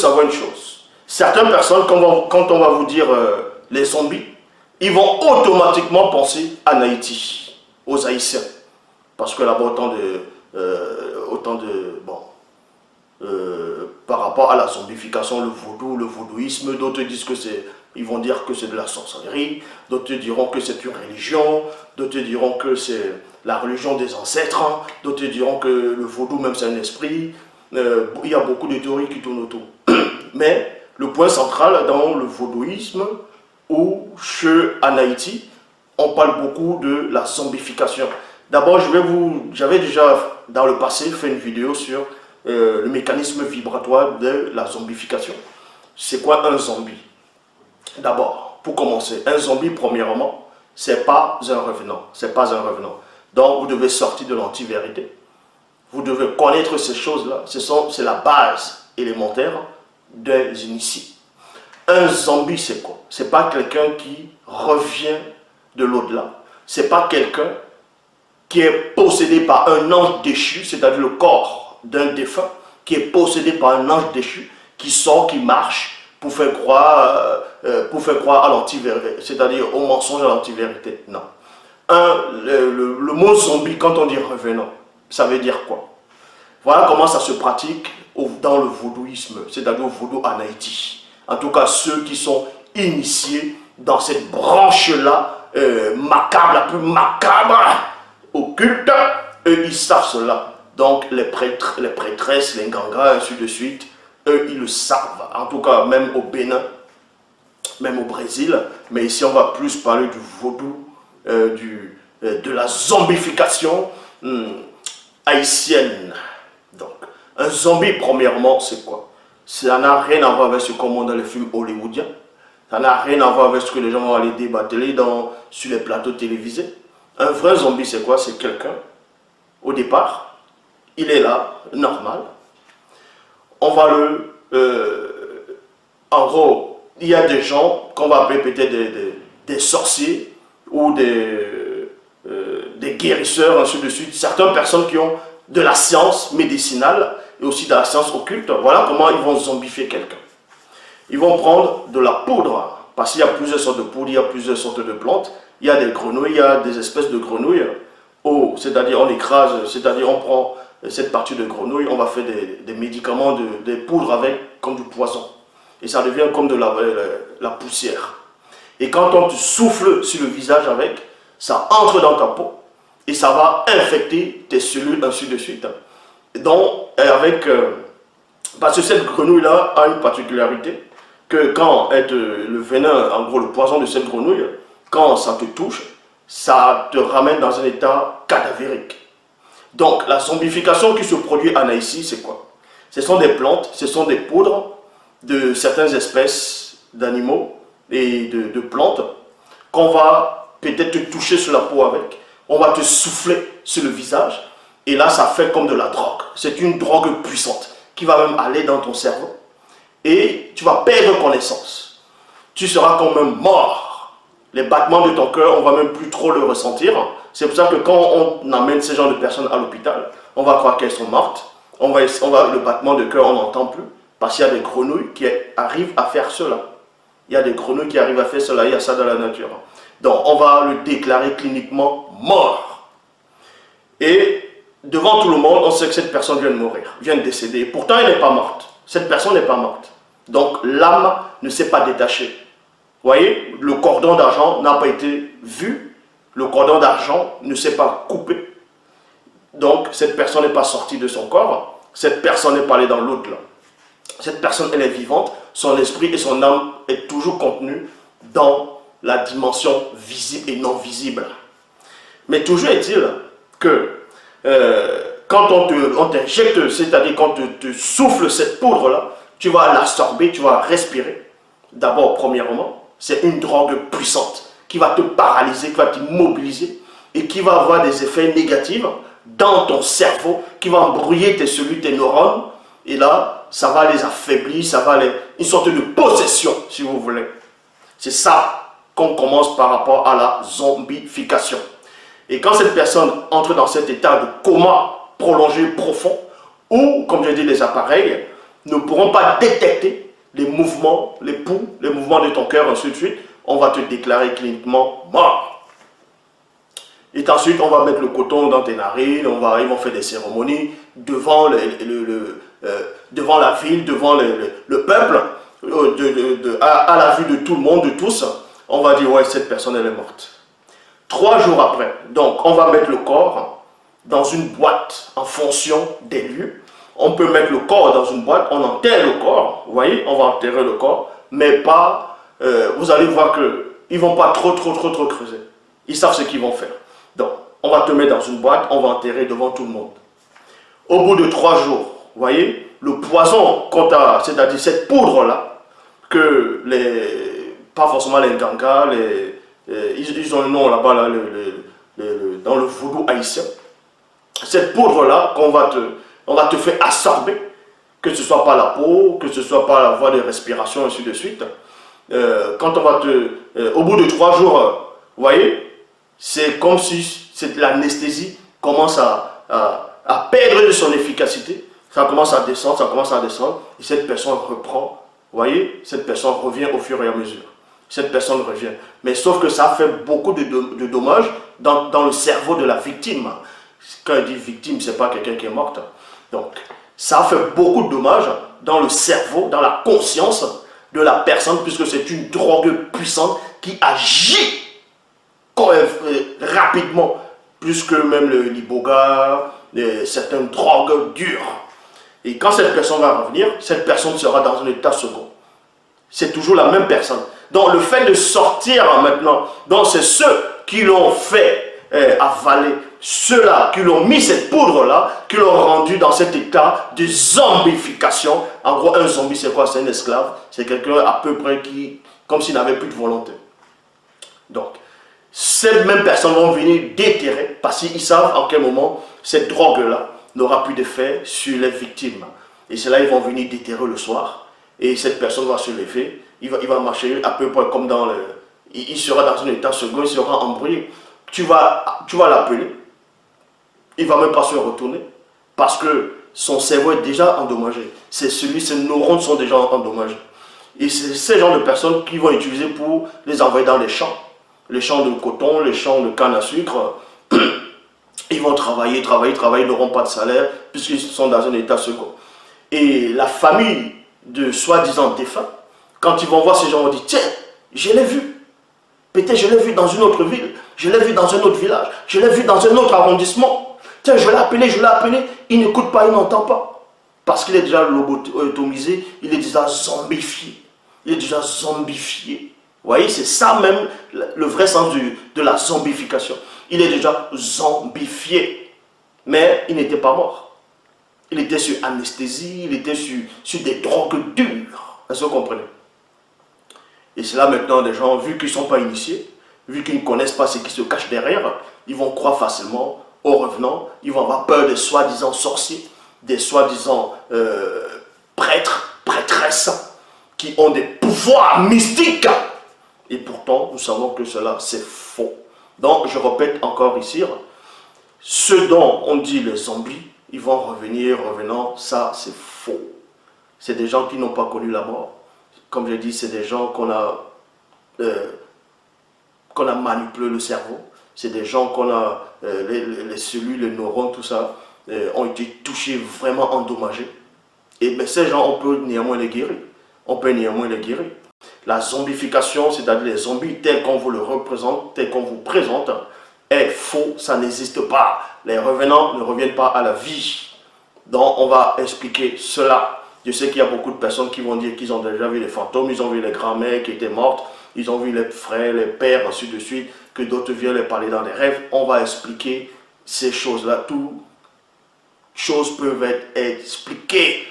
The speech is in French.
savoir une chose. Certaines personnes, quand on va vous dire les zombies, ils vont automatiquement penser à Haïti, aux Haïtiens. Parce que là-bas, par rapport à la zombification, le vaudou, le vaudouisme, d'autres disent que ils vont dire que c'est de la sorcellerie, d'autres diront que c'est une religion, d'autres diront que c'est la religion des ancêtres, d'autres diront que le vaudou même c'est un esprit. Il y a beaucoup de théories qui tournent autour. Mais le point central dans le vaudouisme ou en Haïti, on parle beaucoup de la zombification. D'abord, j'avais déjà dans le passé fait une vidéo sur le mécanisme vibratoire de la zombification. C'est quoi un zombie? D'abord, pour commencer, un zombie, premièrement, c'est pas un revenant. C'est pas un revenant. Donc, vous devez sortir de l'anti-vérité. Vous devez connaître ces choses-là. C'est la base élémentaire des initiés. Un zombie, c'est quoi? C'est pas quelqu'un qui revient de l'au-delà. C'est pas quelqu'un qui est possédé par un ange déchu, c'est-à-dire le corps d'un défunt, qui est possédé par un ange déchu, qui sort, qui marche, pour faire croire à l'anti-vérité, c'est-à-dire au mensonge, à l'anti-vérité. Non. Le mot zombie, quand on dit revenant, ça veut dire quoi? Voilà comment ça se pratique dans le vaudouisme, c'est-à-dire au vaudou en Haïti. En tout cas, ceux qui sont initiés dans cette branche-là, macabre, la plus macabre, occulte, eux, ils savent cela. Donc, les prêtres, les prêtresses, les gangas, ainsi de suite, eux, ils le savent. En tout cas, même au Bénin, même au Brésil. Mais ici, on va plus parler du vaudou, de la zombification haïtienne. Donc, un zombie, premièrement, c'est quoi? Ça n'a rien à voir avec ce qu'on montre dans les films hollywoodiens. Ça n'a rien à voir avec ce que les gens vont aller débattre sur les plateaux télévisés. Un vrai zombie, c'est quoi? C'est quelqu'un, au départ, il est là, normal. On va en gros, il y a des gens qu'on va appeler peut-être des sorciers ou des guérisseurs, ainsi de suite. Certaines personnes qui ont de la science médicinale et aussi de la science occulte. Voilà comment ils vont zombifier quelqu'un. Ils vont prendre de la poudre, parce qu'il y a plusieurs sortes de poudre, il y a plusieurs sortes de plantes. Il y a des grenouilles, il y a des espèces de grenouilles. C'est-à-dire on écrase, c'est-à-dire on prend cette partie de grenouille, on va faire des médicaments, des poudres avec, comme du poison. Et ça devient comme de la poussière. Et quand on te souffle sur le visage avec, ça entre dans ta peau et ça va infecter tes cellules, ainsi de suite. Donc, parce que cette grenouille-là a une particularité, que quand le venin, en gros le poison de cette grenouille, quand ça te touche, ça te ramène dans un état cadavérique. Donc, la zombification qui se produit en Haïti, c'est quoi? Ce sont des plantes, ce sont des poudres de certaines espèces d'animaux et de plantes qu'on va peut-être te toucher sur la peau avec. On va te souffler sur le visage et là, ça fait comme de la drogue. C'est une drogue puissante qui va même aller dans ton cerveau et tu vas perdre connaissance. Tu seras quand même mort. Les battements de ton cœur, on ne va même plus trop le ressentir. C'est pour ça que quand on amène ces genre de personnes à l'hôpital, on va croire qu'elles sont mortes. Le battement de cœur, on n'entend plus. Parce qu'il y a des grenouilles qui arrivent à faire cela. Il y a des grenouilles qui arrivent à faire cela. Il y a ça dans la nature. Donc, on va le déclarer cliniquement mort. Et devant tout le monde, on sait que cette personne vient de mourir, vient de décéder. Pourtant, elle n'est pas morte. Cette personne n'est pas morte. Donc, l'âme ne s'est pas détachée. Vous voyez, le cordon d'argent n'a pas été vu. Le cordon d'argent ne s'est pas coupé. Donc, cette personne n'est pas sortie de son corps. Cette personne n'est pas allée dans l'au-delà. Cette personne, elle est vivante. Son esprit et son âme est toujours contenu dans la dimension visible et non visible. Mais toujours est-il que quand on t'injecte, c'est-à-dire quand on te souffle cette poudre-là, tu vas l'absorber, tu vas respirer. D'abord, premièrement, c'est une drogue puissante qui va te paralyser, qui va t'immobiliser et qui va avoir des effets négatifs dans ton cerveau, qui va embrouiller tes cellules, tes neurones. Et là, ça va les affaiblir, ça va une sorte de possession, si vous voulez. C'est ça qu'on commence par rapport à la zombification. Et quand cette personne entre dans cet état de coma prolongé, profond, ou, comme je dis, les appareils, ne pourront pas détecter les mouvements, les pouls, les mouvements de ton cœur, ainsi de suite. On va te déclarer cliniquement mort. Et ensuite, on va mettre le coton dans tes narines, ils vont faire des cérémonies devant, devant la ville, devant le peuple, à la vue de tout le monde, de tous. On va dire, ouais, cette personne, elle est morte. 3 jours après, donc, on va mettre le corps dans une boîte en fonction des lieux. On peut mettre le corps dans une boîte, on enterre le corps, vous voyez, on va enterrer le corps, mais pas, vous allez voir qu'ils ne vont pas trop creuser. Ils savent ce qu'ils vont faire. Donc, on va te mettre dans une boîte, on va enterrer devant tout le monde. Au bout de 3 jours, vous voyez, le poison, c'est-à-dire cette poudre-là, que pas forcément les gangas, ils ont le nom là-bas, là, dans le voodoo haïtien. Cette poudre-là, on va te faire absorber, que ce soit par la peau, que ce soit par la voie de respiration, ainsi de suite. Quand on va au bout de 3 jours, vous voyez, c'est comme si l'anesthésie commence à perdre de son efficacité. Ça commence à descendre, et cette personne reprend, vous voyez, cette personne revient au fur et à mesure. Cette personne revient. Mais sauf que ça fait beaucoup de dommages dans le cerveau de la victime. Quand je dis victime, ce n'est pas quelqu'un qui est mort. Donc, ça fait beaucoup de dommages dans le cerveau, dans la conscience de la personne, puisque c'est une drogue puissante qui agit rapidement, plus que même l'iboga, certaines drogues dures. Et quand cette personne va revenir, cette personne sera dans un état second. C'est toujours la même personne. Donc le fait de sortir maintenant, donc c'est ceux qui l'ont fait avaler, ceux-là qui l'ont mis cette poudre-là, qui l'ont rendu dans cet état de zombification. En gros, un zombie, c'est quoi? C'est un esclave. C'est quelqu'un à peu près comme s'il n'avait plus de volonté. Donc, ces mêmes personnes vont venir déterrer, parce qu'ils savent en quel moment cette drogue-là n'aura plus d'effet sur les victimes. Et c'est là ils vont venir déterrer le soir. Et cette personne va se lever, il va marcher à peu près comme dans le... Il sera dans un état second, il sera embrouillé. Tu vas l'appeler, il ne va même pas se retourner, parce que son cerveau est déjà endommagé. Ses neurones sont déjà endommagés. Et c'est ces genres de personnes qui vont utiliser pour les envoyer dans les champs de coton, les champs de canne à sucre. Ils vont travailler, ils n'auront pas de salaire, puisqu'ils sont dans un état second. Et la famille de soi-disant défunts, quand ils vont voir ces gens, ils vont dire, tiens, je l'ai vu. Peut-être je l'ai vu dans une autre ville, je l'ai vu dans un autre village, je l'ai vu dans un autre arrondissement. Tiens, je l'ai appelé, il n'écoute pas, il n'entend pas. Parce qu'il est déjà lobotomisé, il est déjà zombifié. Il est déjà zombifié. Vous voyez, c'est ça même le vrai sens de la zombification. Il est déjà zombifié. Mais il n'était pas mort. Il était sur anesthésie, il était sur des drogues dures. Est-ce que vous comprenez? Et c'est là maintenant des gens, vu qu'ils ne sont pas initiés, vu qu'ils ne connaissent pas ce qui se cache derrière, ils vont croire facilement aux revenants, ils vont avoir peur des soi-disant sorciers, des soi-disant prêtres, prêtresses, qui ont des pouvoirs mystiques. Et pourtant, nous savons que cela, c'est faux. Donc, je répète encore ici, ceux dont on dit les zombies, ils vont revenant, ça, c'est faux. C'est des gens qui n'ont pas connu la mort. Comme je dis, c'est des gens qu'on a manipulé le cerveau. C'est des gens qu'on a, les cellules, les neurones, tout ça, ont été touchés, vraiment endommagés. Et bien, ces gens, on peut néanmoins les guérir. On peut néanmoins les guérir. La zombification, c'est-à-dire les zombies tels qu'on vous le représente, tels qu'on vous présente, est faux, ça n'existe pas. Les revenants ne reviennent pas à la vie. Donc, on va expliquer cela. Je sais qu'il y a beaucoup de personnes qui vont dire qu'ils ont déjà vu les fantômes, ils ont vu les grands-mères qui étaient mortes, ils ont vu les frères, les pères, ainsi de suite, que d'autres viennent les parler dans des rêves. On va expliquer ces choses-là. Toutes choses peuvent être expliquées